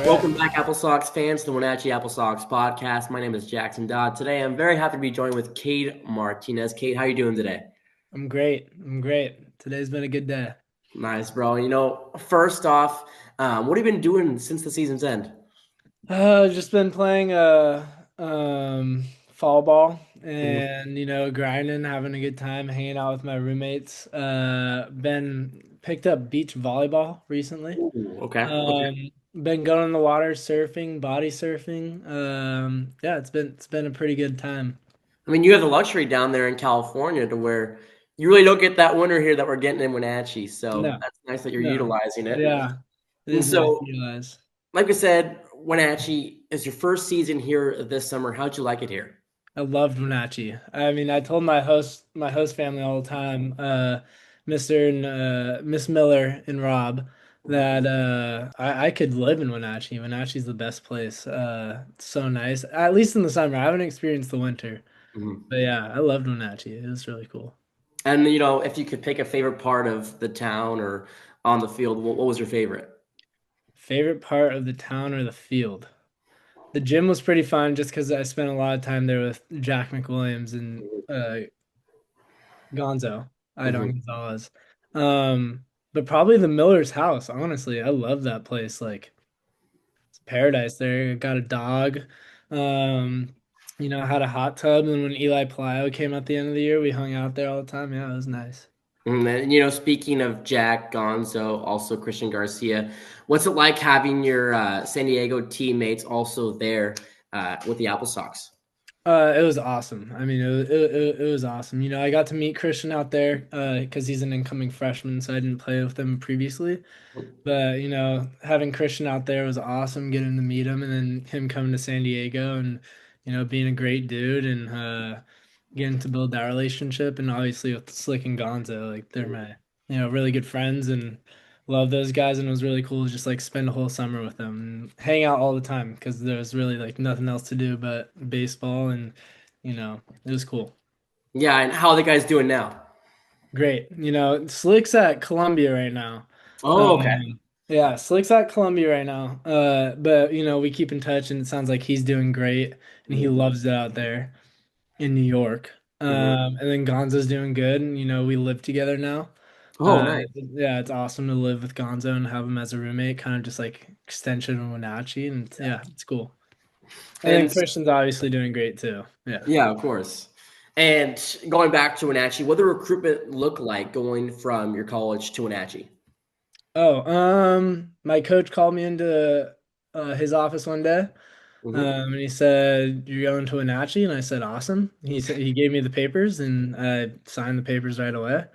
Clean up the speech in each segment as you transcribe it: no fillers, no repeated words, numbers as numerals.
Welcome back, AppleSox fans, to the Wenatchee AppleSox Podcast. My name is Jackson Dodd. Today, I'm very happy to be joined with Cade Martinez. Cade, how are you doing today? I'm great. I'm great. Today's been a good day. Nice, bro. First off, what have you been doing since the season's end? Just been playing fall ball Mhm. and grinding, having a good time, hanging out with my roommates. Been picked up beach volleyball recently. Ooh, okay. Been going in the water, surfing, body surfing. Yeah, it's been a pretty good time. I mean, you have the luxury down there in California to where you really don't get that winter here that we're getting in Wenatchee. So No, that's nice that you're no. utilizing it. Yeah, it And is nice so, to realize. like I said, Wenatchee is your first season here this summer. How'd you like it here? I loved Wenatchee. I mean, I told my host family all the time, Mr. and Miss Miller and Rob, that I could live in Wenatchee. Wenatchee's the best place. It's so nice. At least in the summer. I haven't experienced the winter. Mhm. But yeah, I loved Wenatchee. It was really cool. And if you could pick a favorite part of the town or on the field, what was your favorite? Favorite part of the town or the field? The gym was pretty fun just because I spent a lot of time there with Jack McWilliams and Gonzo, Idon Mhm. Gonzalez. But probably the Miller's house, honestly. I love that place. Like it's paradise there. Got a dog. Um, I had a hot tub, and when Eli Plio came at the end of the year, we hung out there all the time. Yeah, it was nice. And then, speaking of Jack Gonzo, also Christian Garcia, what's it like having your San Diego teammates also there with the Apple Sox? It was awesome. I mean, it was awesome. I got to meet Christian out there because he's an incoming freshman, so I didn't play with him previously. But having Christian out there was awesome, getting to meet him, and then him coming to San Diego and being a great dude and getting to build that relationship. And obviously with Slick and Gonzo, like they're my really good friends and love those guys. And it was really cool to just like spend a whole summer with them and hang out all the time because there's really like nothing else to do but baseball, and it was cool. Yeah, and how are the guys doing now? Great. Slick's at Columbia right now. Oh, okay. Yeah, Slick's at Columbia right now. But we keep in touch and it sounds like he's doing great and he Mhm. loves it out there in New York. Mhm. And then Gonzo's doing good and we live together now. Oh, nice. Yeah, it's awesome to live with Gonzo and have him as a roommate, kind of just like extension of Wenatchee, and yeah, it's cool. And then And Christian's obviously doing great too. Yeah. yeah, of course. And going back to Wenatchee, what did the recruitment look like going from your college to Wenatchee? Oh, my coach called me into his office one day. Hmm. And he said, "You're going to Wenatchee?" And I said, "Awesome." He said he gave me the papers, and I signed the papers right away.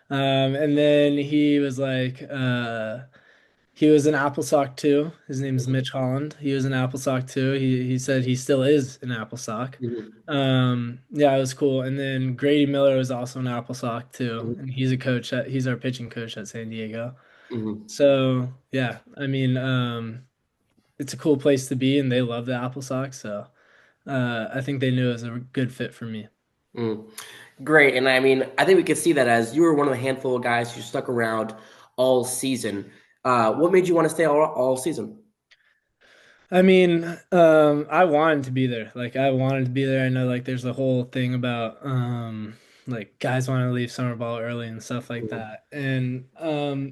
And then he was like, he was an AppleSock too. His name's Mitch Holland. He was an AppleSock too. He said he still is an AppleSock. Hmm. Yeah, it was cool. And then Grady Miller was also an AppleSock too, Hmm. and he's our pitching coach at San Diego. Hmm. So yeah, I mean, it's a cool place to be, and they love the Apple Sox. So I think they knew it was a good fit for me. Mm. Great. And I mean, I think we could see that as you were one of the handful of guys who stuck around all season. What made you want to stay all season? I mean, I wanted to be there. Like I wanted to be there. I know like there's a whole thing about like guys want to leave summer ball early and stuff like Mhm. that. And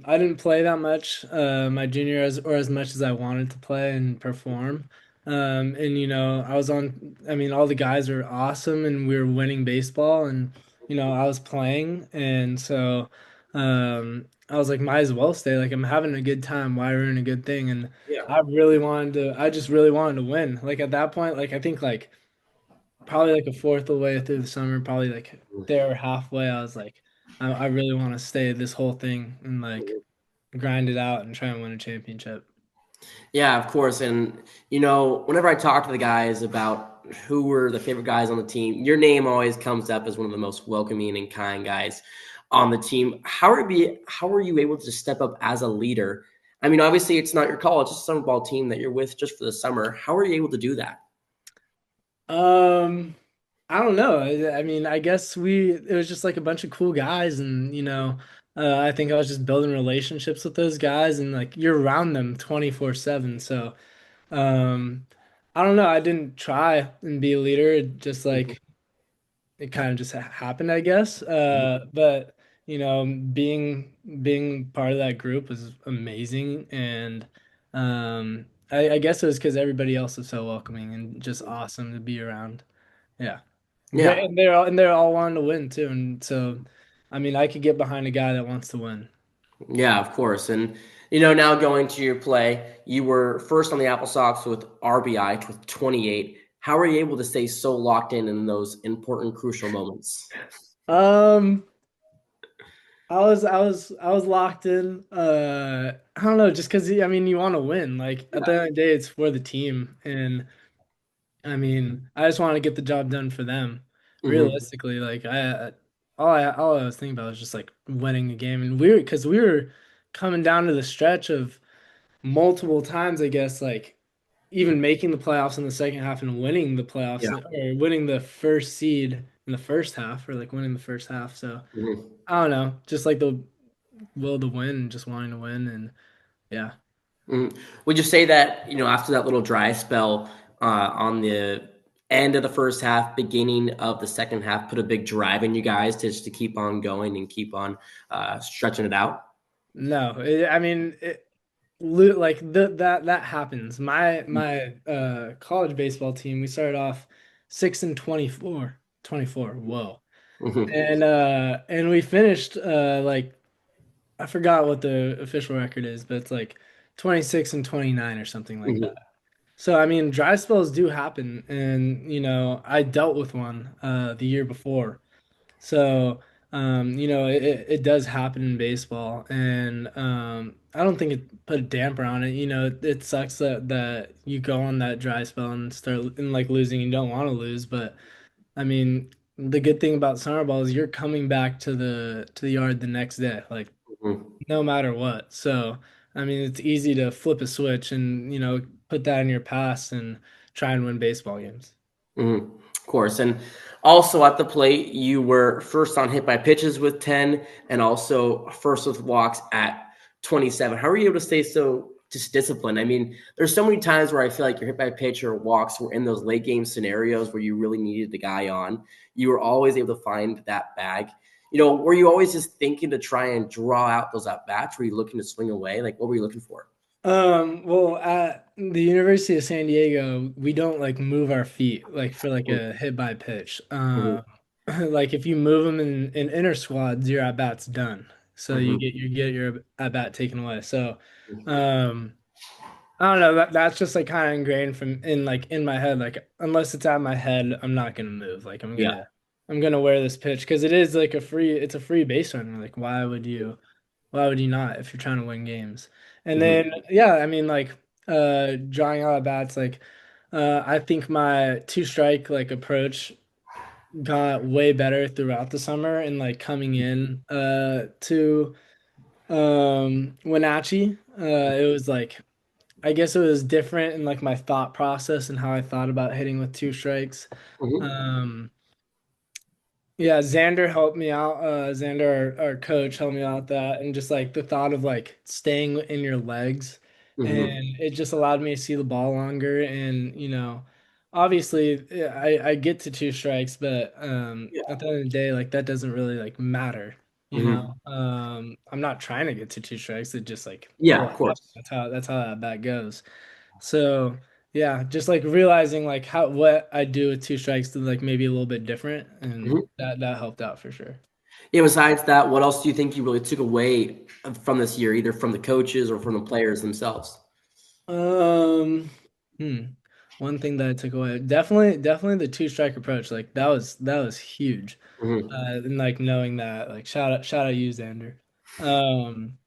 I didn't play that much my junior as much as I wanted to play and perform. And I was on I mean all the guys were awesome and we were winning baseball, and I was playing, and so I was like might as well stay. Like I'm having a good time. Why ruin a good thing? And Yeah. I just really wanted to win. Like at that point, like I think like probably like a fourth of the way through the summer, probably like there halfway, I was like, I really want to stay this whole thing and like Mhm. grind it out and try and win a championship. Yeah, of course. And, whenever I talk to the guys about who were the favorite guys on the team, your name always comes up as one of the most welcoming and kind guys on the team. How are you able to step up as a leader? I mean, obviously, it's not your college, it's a summer ball team that you're with just for the summer. How are you able to do that? Um, I don't know. I mean, I guess it was just like a bunch of cool guys, and I think I was just building relationships with those guys, and like you're around them 24/7. So, Um, I don't know. I didn't try and be a leader. It just like it kind of just happened, I guess. But you know, being part of that group was amazing, and I guess it was because everybody else was so welcoming and just awesome to be around. Yeah, great, Yeah. and they're all wanting to win too, and so I mean, I could get behind a guy that wants to win. Yeah, of course. And now going to your play, you were first on the AppleSox with RBI with 28. How are you able to stay so locked in those important, crucial moments? Um, I was locked in. I don't know, just because I mean, you want to win. Like at the Yeah. end of the day, it's for the team, and I mean, I just want to get the job done for them. Hmm. Realistically, like all I was thinking about was just like winning the game, and because we were coming down to the stretch of multiple times, I guess, like even making the playoffs in the second half and winning the playoffs Yeah. or winning the first seed in the first half, or like winning the first half. So Hmm. I don't know, just like the will to win and just wanting to win, and yeah. Hmm. Would you say that, after that little dry spell on the end of the first half, beginning of the second half, put a big drive in you guys to keep on going and keep on stretching it out? No, I mean, like that happens. My college baseball team, we started off 6 and 24. 24. Whoa. Hmm. And we finished like I forgot what the official record is, but it's like 26 and 29 or something like that. Hmm. So I mean, dry spells do happen, and you know, I dealt with one the year before. So, you know, it does happen in baseball, and I don't think it put a damper on it. You know, it sucks that you go on that dry spell and start and like losing. You don't want to lose, but I mean, the good thing about summer ball is you're coming back to the yard the next day, like Hmm. no matter what. So, I mean, it's easy to flip a switch and you know put that in your past and try and win baseball games. Mhm. Of course. And also at the plate, you were first on hit by pitches with 10 and also first with walks at 27. How are you able to stay so just disciplined? I mean, there's so many times where I feel like your hit by pitch or walks were in those late game scenarios where you really needed the guy on. You were always able to find that bag. Were you always just thinking to try and draw out those at bats? Were you looking to swing away? Like, what were you looking for? Well, at the University of San Diego, we don't like move our feet like for like a hit by pitch. Mm-hmm. Like if you move them in inner squads, your at bat's done. So Mm-hmm. you get your at bat taken away. So, um, I don't know. That's just like kind of ingrained from in my head. Like unless it's out of my head, I'm not gonna move. Like Yeah. I'm gonna wear this pitch because it is like it's a free base runner. Like why would you not if you're trying to win games? And Mm-hmm. then yeah, I mean like drawing out at bats like I think my two strike like approach got way better throughout the summer and like coming in to Wenatchee it was like I guess it was different in like my thought process and how I thought about hitting with two strikes. Mm-hmm. Um yeah, Xander helped me out. Xander, our coach, helped me out with that, and just like the thought of like staying in your legs, Mm-hmm. and it just allowed me to see the ball longer. And you know, obviously, yeah, I get to two strikes, but Yeah. at the end of the day, like that doesn't really like matter. You know, Mm-hmm. I'm not trying to get to two strikes. It just like Yeah, will of happen. course. That's how that bat goes. So yeah, just like realizing like how what I do with two strikes to like maybe a little bit different, and Mhm. that helped out for sure. Yeah, besides that, what else do you think you really took away from this year, either from the coaches or from the players themselves? Um, hmm. One thing that I took away, definitely the two strike approach. Like that was huge. Mhm. And like knowing that, like shout out you, Xander. Um,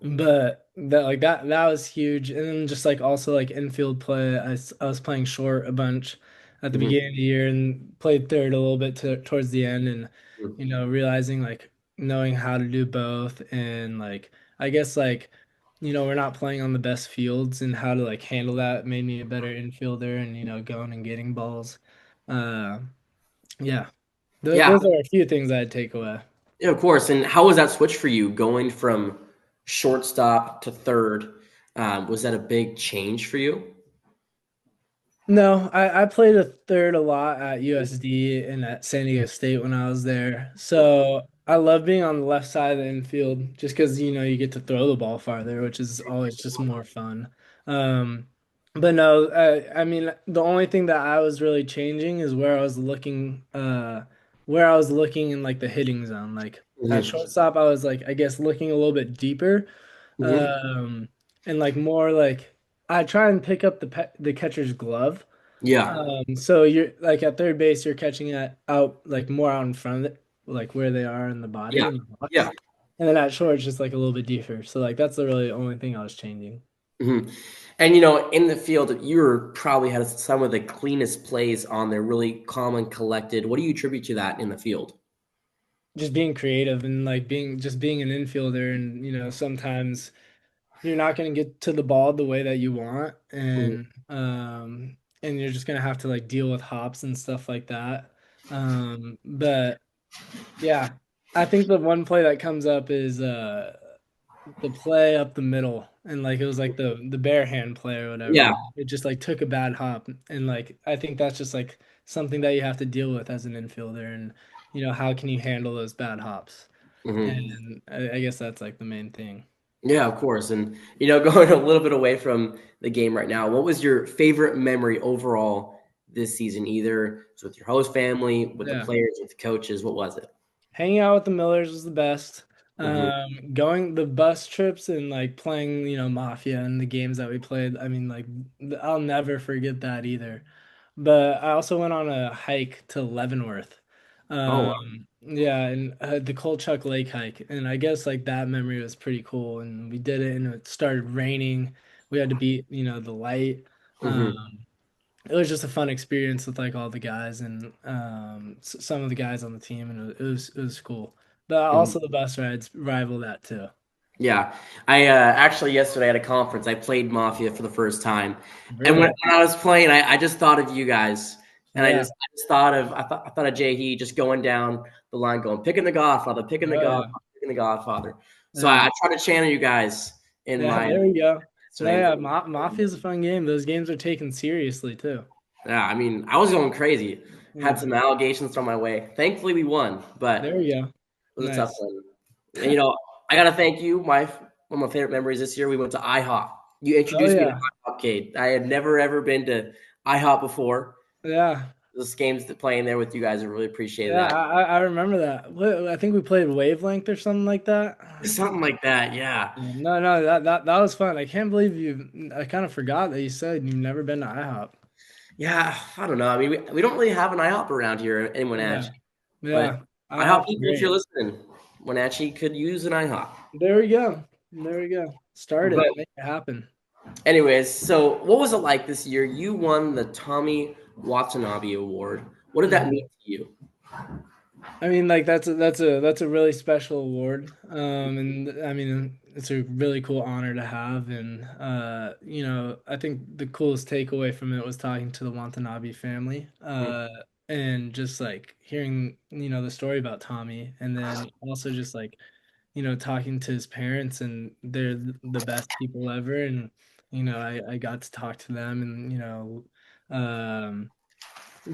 But that was huge. And then just like also like infield play, I was playing short a bunch at the Mhm. beginning of the year and played third a little bit towards the end and Mhm. you know realizing like knowing how to do both and like I guess like you know we're not playing on the best fields and how to like handle that made me a better infielder and you know going and getting balls. Uh yeah. Yeah, Those are a few things I'd take away. yeah, of course. And how was that switch for you going from shortstop to third? Was that a big change for you? No, I played a third a lot at USD and at San Diego State when I was there. So I love being on the left side of the infield just because, you get to throw the ball farther, which is always just more fun. Um, but no, I mean, the only thing that I was really changing is where I was looking in like the hitting zone. Like at Hmm. shortstop, I was like, I guess looking a little bit deeper, Hmm. um, and like more like I try and pick up the catcher's glove. Yeah. So you're like at third base, you're catching it out like more out in front of it, like where they are in the body Yeah. in the box. Yeah. And then at short, it's just like a little bit deeper. So like that's the really only thing I was changing. Hmm. And in the field, you probably had some of the cleanest plays on there, really calm and collected. What do you attribute to that in the field? Just being creative and like being an infielder, and sometimes you're not going to get to the ball the way that you want, Mhm. and you're just going to have to like deal with hops and stuff like that. But yeah, I think the one play that comes up is the play up the middle, and like it was like the bare hand play or Yeah. whatever. It just like took a bad hop, and like I think that's just like something that you have to deal with as an infielder, and how can you handle those bad hops? Hmm. And I guess that's like the main thing. Yeah, of course. And going a little bit away from the game right now, what was your favorite memory overall this season? Either it's with your host family, with the Yeah. players, with the coaches. What was it? Hanging out with the Millers was the best. Hmm. Going the bus trips and like playing, Mafia and the games that we played. I mean, like I'll never forget that either. But I also went on a hike to Leavenworth. Oh, wow. Yeah, and the Kolchak Lake hike. And I guess like that memory was pretty cool. And we did it and it started raining. We had to beat, the light. Um, Hmm. it was just a fun experience with like all the guys and some of the guys on the team, and it was cool. But also the bus rides rival that too. Yeah, I actually yesterday at a conference I played Mafia for the first time, and when, Really? when I was playing, I just thought of you guys, and I Yeah. just, I just thought of I thought of Jay just going down the line, going picking the Godfather, picking the Oh yeah. Godfather, picking the Godfather. So Yeah. I try to channel you guys in Yeah. my There we go. No, yesterday. yeah. Mafia is a fun game. Those games are taken seriously too. Yeah, I mean I was going crazy, had Yeah. some allegations thrown my way. Thankfully we won, but There we go. it was a tough Nice. one. And I gotta thank you. One of my favorite memories this year. We went to IHOP. You Oh introduced me to yeah. IHOP, Cade. I had never ever been to IHOP before. Yeah. Those games that playing there with you guys, I really appreciated Yeah. that. I remember that. I think we played Wavelength or something like that. Something like that, yeah. No, no, that was fun. I can't believe you. I kind of forgot that you said you've never been to IHOP. Yeah, I don't know. I mean, we don't really have an IHOP around here in Yeah, Wenatchee, but yeah. IHOP IHOP's people, if you're great. listening, Wenatchee could use an IHOP. There we go. There we go. Start But it. Make it happen. anyways, so what was it like this year? You won the Tommy Watanabe Award. What did that mean Mhm. to you? I mean, like that's a really special award. And I mean, it's a really cool honor to have. And I think the coolest takeaway from it was talking to the Watanabe family. And just like hearing, the story about Tommy, and then also just like talking to his parents, and they're the best people ever. And, I got to talk to them and, um,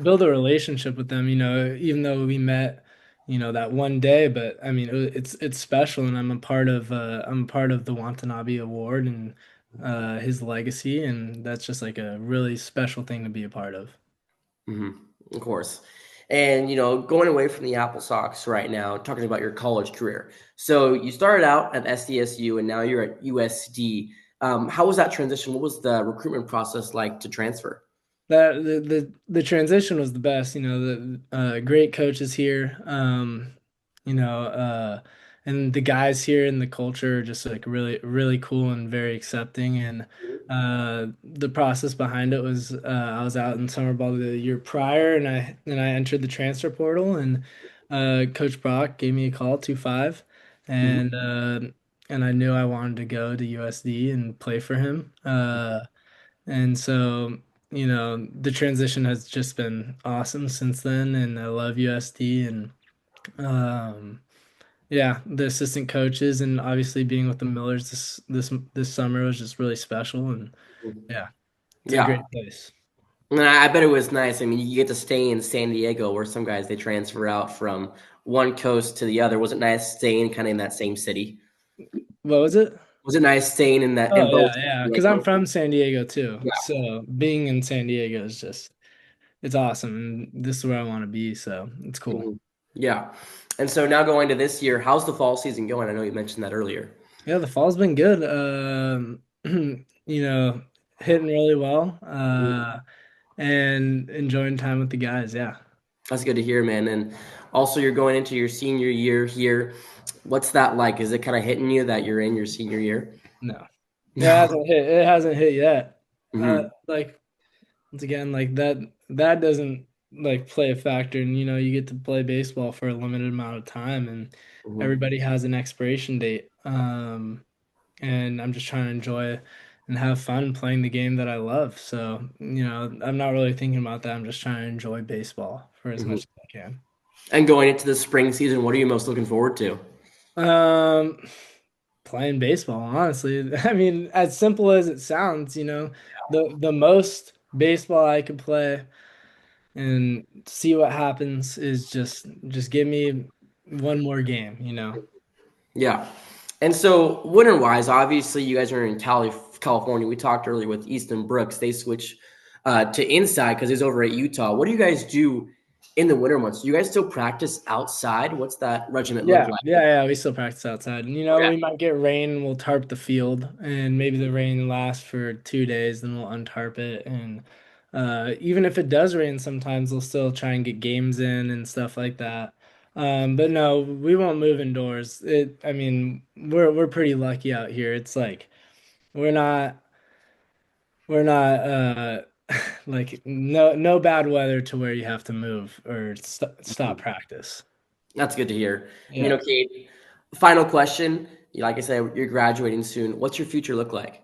build a relationship with them, even though we met, that one day. But I mean, it's special, and I'm a part of the Watanabe Award and his legacy, and that's just like a really special thing to be a part of. Hmm. Of course. And, going away from the AppleSox right now, talking about your college career. So you started out at SDSU and now you're at USD. How was that transition? What was the recruitment process like to transfer? That the transition was the best. The great coaches here. And the guys here in the culture are just like really really cool and very accepting. And the process behind it was I was out in summer ball the year prior, and I entered the transfer portal, and Coach Brock gave me a call 2-5, Mhm. and I knew I wanted to go to USD and play for him. And so, the transition has just been awesome since then, and I love USD. And um, yeah, the assistant coaches, and obviously being with the Millers this summer was just really special. And yeah, it's a Yeah. great place. And I bet it was nice. I mean, you get to stay in San Diego, where some guys they transfer out from one coast to the other. Was it nice staying kind of in that same city? What was it? Was it nice staying in that Oh in both? yeah, yeah. Like Because I'm both? from San Diego too, Yeah. so being in San Diego is just it's awesome. And this is where I want to be, so it's cool. Mhm. Yeah. And so now going to this year, how's the fall season going? I know you mentioned that earlier. Yeah, the fall's been good. Hitting really well. Mhm. And enjoying time with the guys. Yeah. That's good to hear, man. And also, you're going into your senior year here. What's that like? Is it kind of hitting you that you're in your senior year? No, it No. hasn't hit. It hasn't hit yet. Hmm. Like once again, like that doesn't like play a factor. And you get to play baseball for a limited amount of time, and Hmm. everybody has an expiration date. And I'm just trying to enjoy and have fun playing the game that I love. So, I'm not really thinking about that. I'm just trying to enjoy baseball for as Hmm. much as I can. And going into the spring season, what are you most looking forward to? Um, Playing baseball, honestly. I mean, as simple as it sounds, the most baseball I could play and see what happens is just give me one more game. Yeah. And so, winter wise, obviously, you guys are in California. We talked earlier with Easton Brooks. They switch to inside because he's over at Utah. What do you guys do in the winter months? Do you guys still practice outside? What's that regiment look Yeah, like? yeah, yeah. We still practice outside. And Okay. we might get rain and we'll tarp the field and maybe the rain lasts for 2 days, then we'll untarp it. And even if it does rain, sometimes we'll still try and get games in and stuff like that. But no, we won't move indoors. I mean, we're pretty lucky out here. It's like we're not we're not like no bad weather to where you have to move or stop practice. That's good to hear. And, Yeah. Kate, final question. Like I said, you're graduating soon. What's your future look like?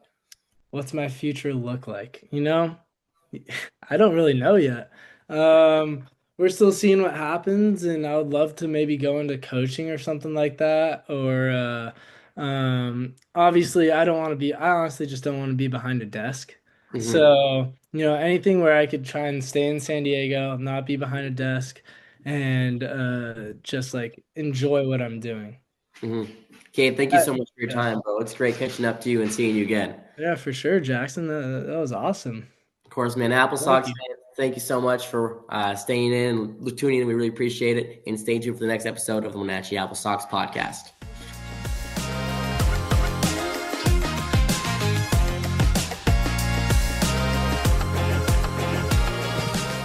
What's my future look like? I don't really know yet. We're still seeing what happens, and I would love to maybe go into coaching or something like that. Or obviously, I honestly just don't want to be behind a desk. Hmm. So, anything where I could try and stay in San Diego, not be behind a desk, and just like enjoy what I'm doing. Hmm. Kate, thank you Uh, so much for your yeah, time, bro. It's great catching up to you and seeing you again. yeah, for sure, Jackson. That was awesome. Of course, man. Thank AppleSox you. fans, thank you so much for staying in, tuning in. We really appreciate it. And stay tuned for the next episode of the Wenatchee AppleSox Podcast.